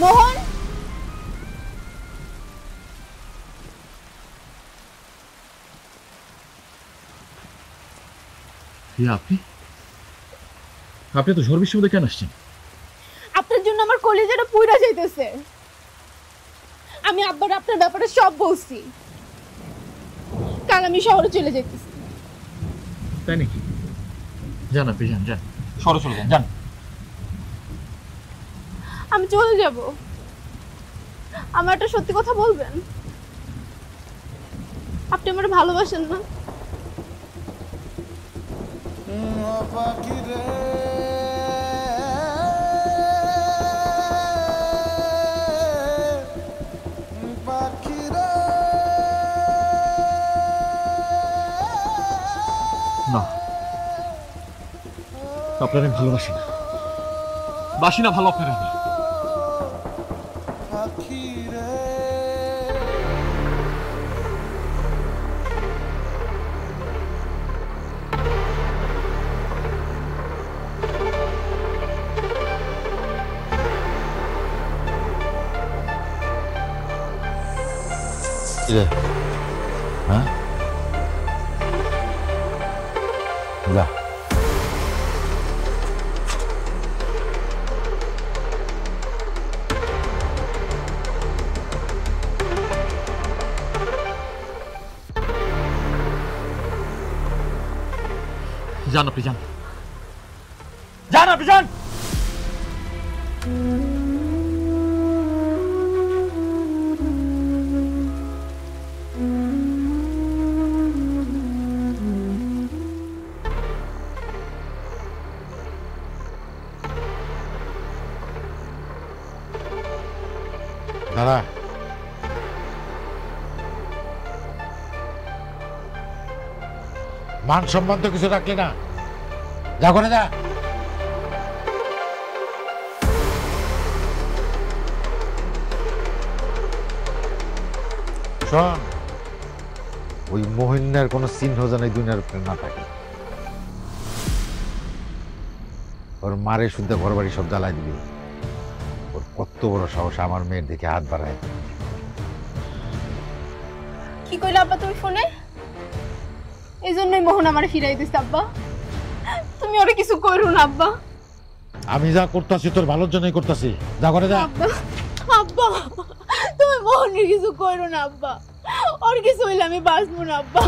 মোহন, আপনি আপনি তো ঝড় বৃষ্টির মধ্যে কেন আসছেন? আপনার জন্য আমার কলিজাটা পুইরা যাইতেছে। আমি আব্বার আপনার ব্যাপারে সব বলছি। কাল আমি শহরে চলে যাইতেছি। তাই নাকি? যান আপনি, যান যান, শহরে চলে যান, যান। আমি চলে যাব। আমার একটা সত্যি কথা বলবেন? আপনি আমার ভালোবাসেন না? না, আপনার আমি ভালোবাসি না, বাসি না ভালো আপনার আমি। হ্যাঁ, যা। যান আপনি, যান যান আপনি, যান। দাদা, মান সম্মান তো কিছু রাখলি না, যা করে যা। শোন, ওই মোহিনীর কোনো চিহ্ন যেন এই দুনিয়ার উপরে না থাকে। ওর মারে শুদ্ধ ঘর বাড়ি সব জ্বালাই দিবি। ওর কত বড় সাহস আমার মেয়ের দিকে হাত বাড়ায়। কি কইলা আব্বা তুমি ফোনে? এই জন্যই মোহন আমার ফিরাই দিস আব্বা। তুমি ওরে কিছু কইরো না আব্বা। আমি যা করতেছি তোর ভালোর জন্যই করতেছি, যা করে যা। আব্বা, আব্বা তুমি মোহনের কিছু কইরো না আব্বা। ওর কিছু হইলে আমি বাঁচবো না আব্বা।